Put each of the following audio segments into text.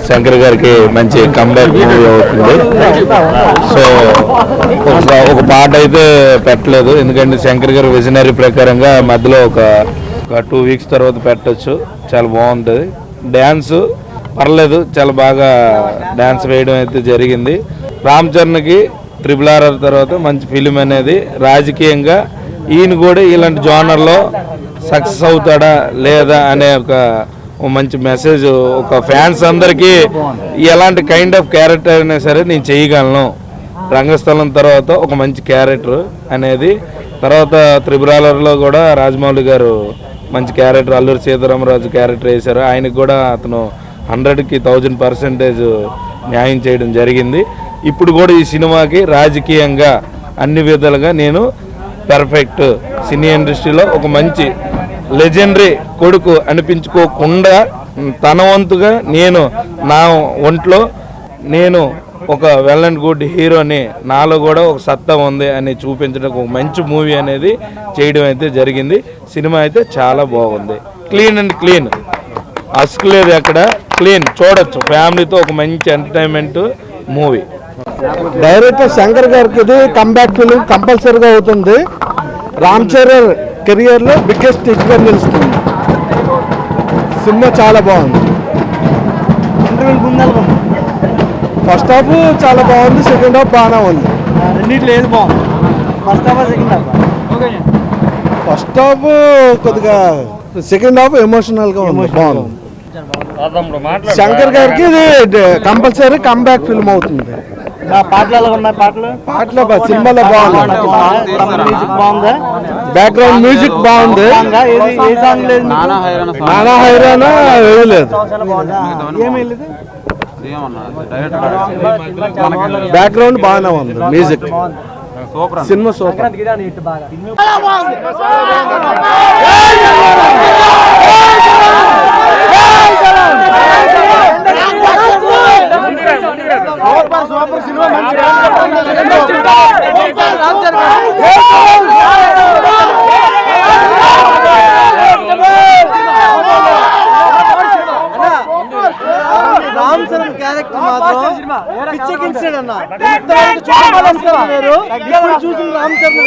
శంకర్ గారికి మంచి comeback movie అవుతుంది. సో ఒక పాట అయితే పెట్టలేదు, ఎందుకంటే శంకర్ గారు విజనరీ ప్రకారంగా మధ్యలో ఒక 2 వీక్స్ తర్వాత పెట్టచ్చు. చాలా బాగుంటుంది. డ్యాన్స్ పర్లేదు, చాలా బాగా డ్యాన్స్ వేయడం అయితే జరిగింది. రామ్ చరణ్కి RRR తర్వాత మంచి ఫిలిం అనేది రాజకీయంగా ఈయన కూడా ఇలాంటి జోనర్లో సక్సెస్ అవుతాడా లేదా అనే ఒక మంచి మెసేజ్ ఒక ఫ్యాన్స్ అందరికీ ఎలాంటి కైండ్ ఆఫ్ క్యారెక్టర్ అయినా సరే నేను చేయగలను, రంగస్థలం తర్వాత ఒక మంచి క్యారెక్టర్ అనేది. తర్వాత RRRలో కూడా రాజమౌళి గారు మంచి క్యారెక్టర్, అల్లూరి సీతారామరాజు క్యారెక్టర్ వేశారు. ఆయనకు కూడా అతను 100కి 1000% న్యాయం చేయడం జరిగింది. ఇప్పుడు కూడా ఈ సినిమాకి రాజకీయంగా అన్ని విధాలుగా నేను పర్ఫెక్ట్, సినీ ఇండస్ట్రీలో ఒక మంచి లెజెండరీ కొడుకు అనిపించుకోకుండా తన వంతుగా నేను నా ఒంట్లో నేను ఒక వెల్ అండ్ గుడ్ హీరోని, నాలో కూడా ఒక సత్తా ఉంది అని చూపించడానికి ఒక మంచి మూవీ అనేది చేయడం అయితే జరిగింది. సినిమా అయితే చాలా బాగుంది. క్లీన్ అండ్ క్లీన్, అస్కులేదు ఎక్కడ, క్లీన్, చూడొచ్చు ఫ్యామిలీతో. ఒక మంచి ఎంటర్టైన్మెంట్ మూవీ. డైరెక్టర్ శంకర్ గారికి ఇది కంబ్యాక్ ఫిలిం కంపల్సరీగా అవుతుంది. రామ్ చరణ్ కెరియర్లో బిగ్గెస్ట్ హిట్గా నిలుస్తుంది. సినిమా చాలా బాగుంది. ఫస్ట్ హాఫ్ చాలా బాగుంది, సెకండ్ హాఫ్ బాగానే ఉంది. రెండింటిలో ఏది బాగుంది? First half second half? First half కొద్దిగా, సెకండ్ హాఫ్ ఎమోషనల్గా ఉంది, బాగుంది. శంకర్ గారికి ఇది కంపల్సరీ కంబ్యాక్ ఫిల్మ్ అవుతుంది. పాటలు ఉన్నాయి, పాటలు సినిమాలో బాగుంది. బ్యాక్గ్రౌండ్ మ్యూజిక్ బాగుంది. నానా హైరానా వేయలేదు, బ్యాక్గ్రౌండ్ బాగానే ఉంది, music cinema super. Ram Charan character మాత్రం పిచ్చెక్కించాడు అన్న. చూసిన రామ్ చరణ్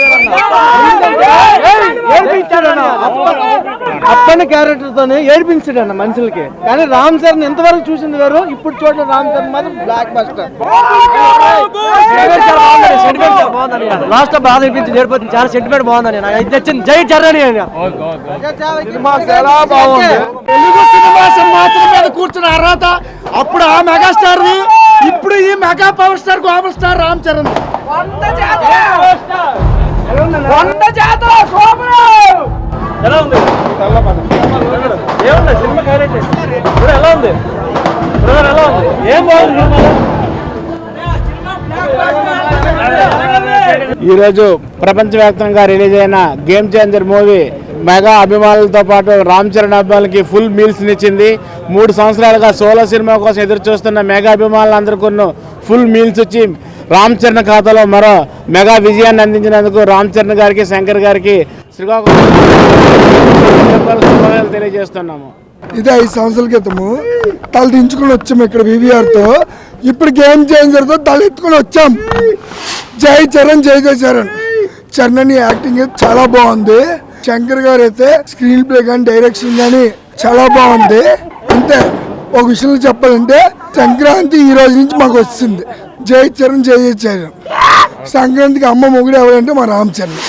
అప్పని క్యారెక్టర్ తోనే ఏడిపించాడు అన్న మనుషులకి. కానీ రామ్ చరణ్ ఎంతవరకు చూసింది వేరు, ఇప్పుడు చూడండి రామ్ చరణ్ మాత్రం బ్లాక్ బస్టర్. లాస్ట్ బాధ అనిపించింది, ఏడిపోతుంది. చాలా సెంటిమెంట్ బాగుందని నాకు తెచ్చింది. జై చరణ్ చాలా బాగుంది. తెలుగు సినిమా సింహాసనం మీద కూర్చున్న అర్హత అప్పుడు ఆ మెగాస్టార్, ఇప్పుడు ఈ mega power star global star Ram Charan. ఎలా ఉంది సినిమా క్యారెక్టర్? ఎలా ఉంది? ఎలా ఉంది? ఏం బాగుంది? ఈరోజు ప్రపంచవ్యాప్తంగా రిలీజ్ అయిన గేమ్ చేంజర్ మూవీ మెగా అభిమానులతో పాటు రామ్ చరణ్ అభిమానులకి ఫుల్ మీల్స్ ఇచ్చింది. 3 సంవత్సరాలుగా సోలో సినిమా కోసం ఎదురు చూస్తున్న మెగా అభిమానులందరికీ ఫుల్ మీల్స్ వచ్చి రామ్ చరణ్ ఖాతాలో మరో మెగా విజయాన్ని అందించినందుకు రామ్ చరణ్ గారికి, శంకర్ గారికి శ్రీకాకుళం తెలియజేస్తున్నాము. ఇది 5 సంవత్సరాల క్రితము తలదించుకుని వచ్చాము ఇక్కడ VVRతో. ఇప్పుడు గేమ్ చేంజర్తో తలెత్తుకుని వచ్చాం. జై చరణ్, జై జై చరణ్. చరణ్ యాక్టింగ్ చాలా బాగుంది. శంకర్ గారు అయితే స్క్రీన్ ప్లే కానీ డైరెక్షన్ కానీ చాలా బాగుంది. అంతే, ఒక విషయంలో చెప్పాలంటే సంక్రాంతి ఈ రోజు నుంచి మాకు వచ్చింది. జై చరణ్, జై జై చరణ్. సంక్రాంతికి అమ్మ మొగుడు ఎవరంటే మా రామ్ చరణ్.